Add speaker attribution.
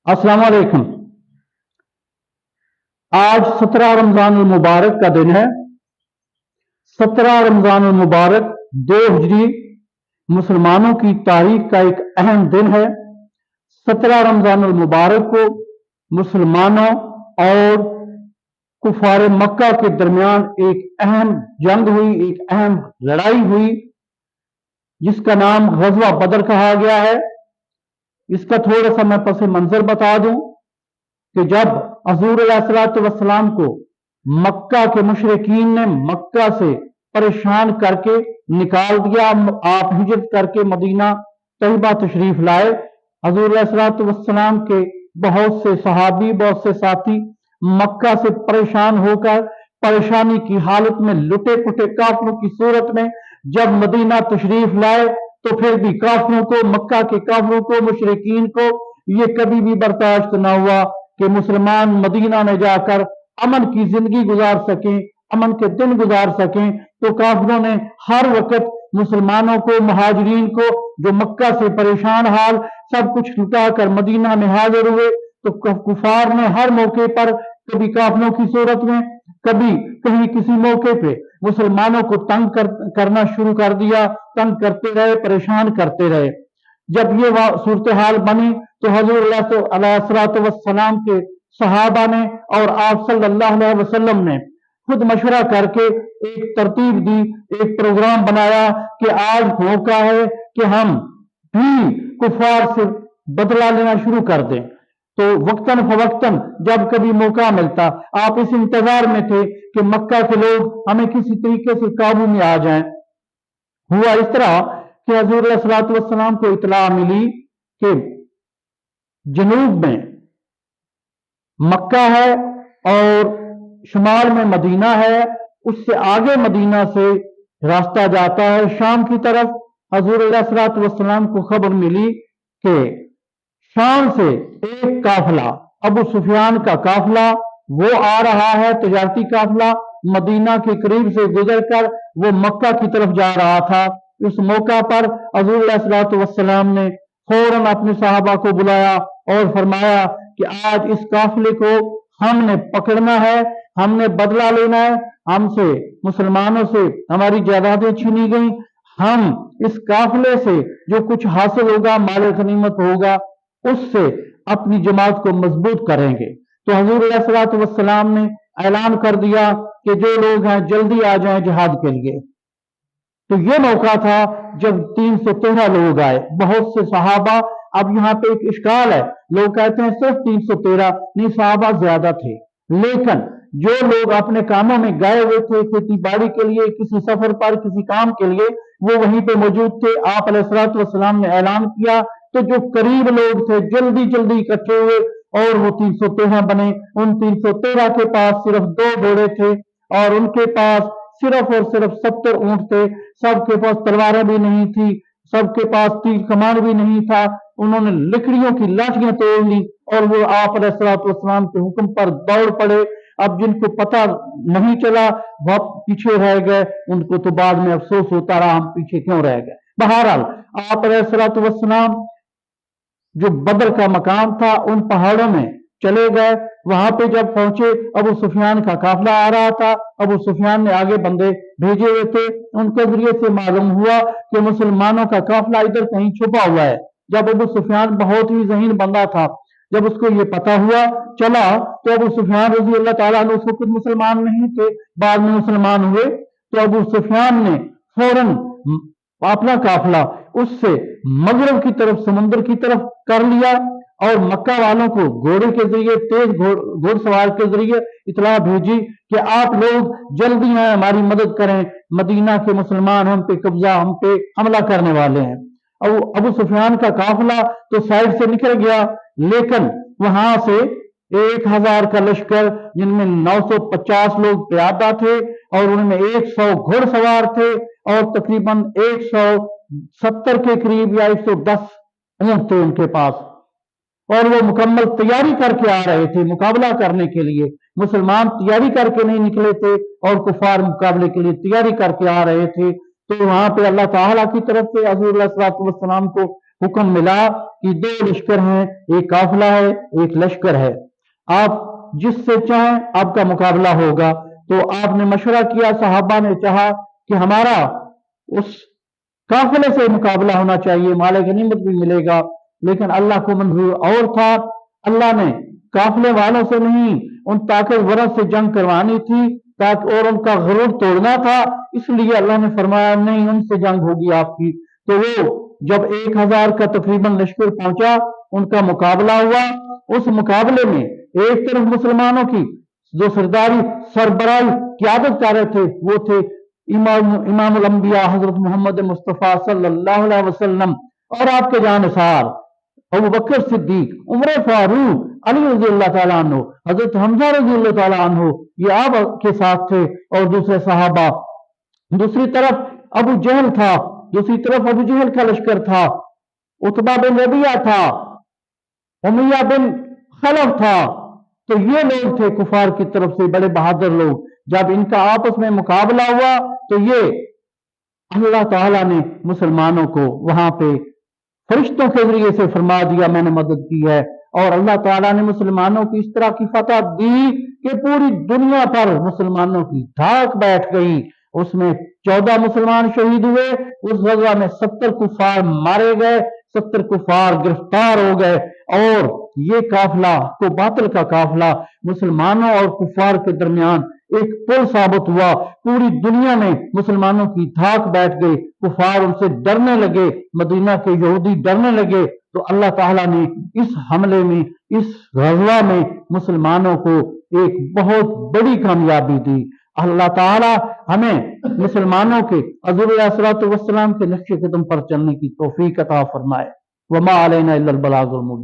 Speaker 1: अस्सलाम वालेकुम। आज 17 रमजान मुबारक का दिन है। 17 रमजान मुबारक 2 हिजरी मुसलमानों की तारीख का एक अहम दिन है। 17 रमजान मुबारक को मुसलमानों और कुफार मक्का के दरमियान एक अहम जंग हुई, एक अहम लड़ाई हुई, जिसका नाम गज़वा बदर कहा गया है। इसका थोड़ा सा मैं पस मंजर बता दूं कि जब हजूर अलैहिस्सलाम को मक्का के मुशरिकीन ने मक्का से परेशान करके निकाल दिया, आप हिजरत करके मदीना तैयबा तशरीफ लाए। हजूर अलैहिस्सलाम के बहुत से सहाबी, बहुत से साथी मक्का से परेशान होकर परेशानी की हालत में लुटे पुटे काफिरों की सूरत में जब मदीना तशरीफ लाए, तो फिर भी काफिरों को, मक्का के काफिरों को, मुशरिकीन को ये कभी भी बर्दाश्त न हुआ कि मुसलमान मदीना में जाकर अमन की जिंदगी गुजार सकें, अमन के दिन गुजार सकें। तो काफिरों ने हर वक्त मुसलमानों को, महाजरीन को, जो मक्का से परेशान हाल, सब कुछ लुटा कर मदीना में हाजिर हुए। तो कुफार ने हर मौके पर, कभी काफिरों की सूरत में, कभी कहीं किसी मौके पे मुसलमानों को तंग करना शुरू कर दिया, तंग करते रहे, परेशान करते रहे। जब ये सूरत हाल बनी तो हजूर अलैहिस्सलाम के सहाबा ने और आप सल्लल्लाहु अलैहि वसल्लम ने खुद मशवरा करके एक तरतीब दी, एक प्रोग्राम बनाया कि आज मौका है कि हम भी कुफार से बदला लेना शुरू कर दें। तो वक्तन फवक्तन जब कभी मौका मिलता, आप इस इंतजार में थे कि मक्का के लोग हमें किसी तरीके से काबू में आ जाएं। हुआ इस तरह कि हजूर अलैहिस्सलाम को इतला मिली कि जनूब में मक्का है और शुमाल में मदीना है, उससे आगे मदीना से रास्ता जाता है शाम की तरफ। हजूर अलैहिस्सलाम को खबर मिली कि शाम से एक काफिला, अबू सुफियान का काफिला, वो आ रहा है, तजारती काफिला, मदीना के करीब से गुजरकर वो मक्का की तरफ जा रहा था। उस मौका पर हजूर अलैहिस्सलाम ने फौरन अपने सहाबा को बुलाया और फरमाया कि आज इस काफिले को हमने पकड़ना है, हमने बदला लेना है। हमसे, मुसलमानों से हमारी जायदादें छीनी गई, हम इस काफिले से जो कुछ हासिल होगा, माल गनीमत होगा, उससे अपनी जमात को मजबूत करेंगे। तो हजूर अलैहिस्सलाम ने ऐलान कर दिया कि जो लोग हैं जल्दी आ जाएं जिहाद के लिए। तो ये मौका था जब 313 लोग आए, बहुत से सहाबा। अब यहाँ पे एक इश्काल है, लोग कहते हैं सिर्फ 313, नहीं, सहाबा ज्यादा थे, लेकिन जो लोग अपने कामों में गए हुए थे, खेती बाड़ी के लिए, किसी सफर पर, किसी काम के लिए, वो वहीं पे मौजूद थे। आप अलैहिस्सलाम ने ऐलान किया तो जो करीब लोग थे जल्दी जल्दी इकट्ठे हुए और वो 313 बने। उन 313 के पास सिर्फ 2 घोड़े थे और उनके पास सिर्फ और सिर्फ 70 ऊंट थे। सबके पास तलवारें भी नहीं थी, सबके पास तीर कमान भी नहीं था। उन्होंने लकड़ियों की लाठियां तोड़ ली और वो आप अलैहिस्सलाम के हुक्म पर दौड़ पड़े। अब जिनको पता नहीं चला वह पीछे रह गए, उनको तो बाद में अफसोस होता रहा हम पीछे क्यों रह गए। बहरहाल आप अलैहिस्सलाम जो बदर का मकाम था उन पहाड़ों में चले गए। वहां पे जब पहुंचे, अबू सुफियान का काफिला आ रहा था। अबू सुफियान ने आगे बंदे भेजे हुए थे, उनके जरिए से मालूम हुआ कि मुसलमानों का काफिला इधर कहीं छुपा हुआ है। जब अबू सुफियान बहुत ही ज़हीन बंदा था, जब उसको ये पता हुआ चला, तो अबू सुफियान रज़ी अल्लाह ताला अन्हु उसको खुद मुसलमान नहीं थे, बाद में मुसलमान हुए। तो अबू सुफियान ने फौरन अपना काफिला उससे मगरब की तरफ, समुद्र की तरफ कर लिया और मक्का वालों को घोड़े के जरिए, तेज घोड़सवार के जरिए इतला भेजी कि आप लोग जल्दी आए, हमारी मदद करें, मदीना के मुसलमान हम पे कब्जा, हम पे हमला करने वाले हैं। अबू सुफियान का काफिला तो साइड से निकल गया, लेकिन वहां से 1000 का लश्कर, जिनमें 950 लोग प्यादा थे और उनमें 100 घोड़सवार थे और तकरीबन 170 के करीब या 110 ऊंट थे उनके पास, और वो मुकम्मल तैयारी करके आ रहे थे मुकाबला करने के लिए। मुसलमान तैयारी करके नहीं निकले थे और कुफार मुकाबले के लिए तैयारी करके आ रहे थे। तो वहां पे अल्लाह ताला की तरफ से हजूर अलैहिस्सलाम को हुक्म मिला कि दो लश्कर हैं, एक काफिला है, एक लश्कर है, आप जिससे चाहें आपका मुकाबला होगा। तो आपने मशवरा किया, सहाबा ने चाहा कि हमारा उस काफिले से मुकाबला होना चाहिए, माल गनीमत भी मिलेगा, लेकिन अल्लाह को मंजूर और था। अल्लाह ने काफिले वालों से नहीं, उन ताकतवरों से जंग करवानी थी ताकि और उनका गरूर तोड़ना था, इसलिए अल्लाह ने फरमाया नहीं, उनसे जंग होगी आपकी। तो वो जब 1000 का तकरीबन लश्कर पहुंचा, उनका मुकाबला हुआ। उस मुकाबले में एक तरफ मुसलमानों की जो सरदारी सरबराही क्यादत कर रहे थे वो थे इमामुल अंबिया हजरत मोहम्मद मुस्तफ़ा सल्लल्लाहु अलैहि वसल्लम, और आपके जानसार अबू बकर सिद्दीक, उमर फारूक, अली रज़ी अल्लाह तआला अन्हु, हजरत हमजा रज़ी अल्लाह तआला अन्हु, ये आप के साथ थे और दूसरे सहाबा। दूसरी तरफ अबू जहल था, दूसरी तरफ अबू जहल का लश्कर था, उतबा बिन रबिया था, उमैया बिन खलफ था। तो ये लोग थे कुफार की तरफ से बड़े बहादुर लोग। जब इनका आपस में मुकाबला हुआ तो ये अल्लाह ताला ने मुसलमानों को वहां पे फरिश्तों के जरिए से फरमा दिया, मैंने मदद की है, और अल्लाह ताला ने मुसलमानों की इस तरह की फतह दी कि पूरी दुनिया पर मुसलमानों की धाक बैठ गई। उसमें 14 मुसलमान शहीद हुए, उस गज़वा में 70 कुफार मारे गए, 70 कुफार गिरफ्तार हो गए, और ये काफिला को बातिल का काफिला मुसलमानों और कुफार के दरमियान एक पुल साबित हुआ। पूरी दुनिया में मुसलमानों की धाक बैठ गई, कुफार उनसे डरने लगे, मदीना के यहूदी डरने लगे। तो अल्लाह ताला ने इस हमले में, इस गज़वा में मुसलमानों को एक बहुत बड़ी कामयाबी दी। अल्लाह ताला हमें मुसलमानों के हज़ूर अलैहिस्सलातु वस्सलाम के नक्शे कदम पर चलने की तौफीक अता फरमाए। वमा अलैना इल्लल बलागुल मुबीन।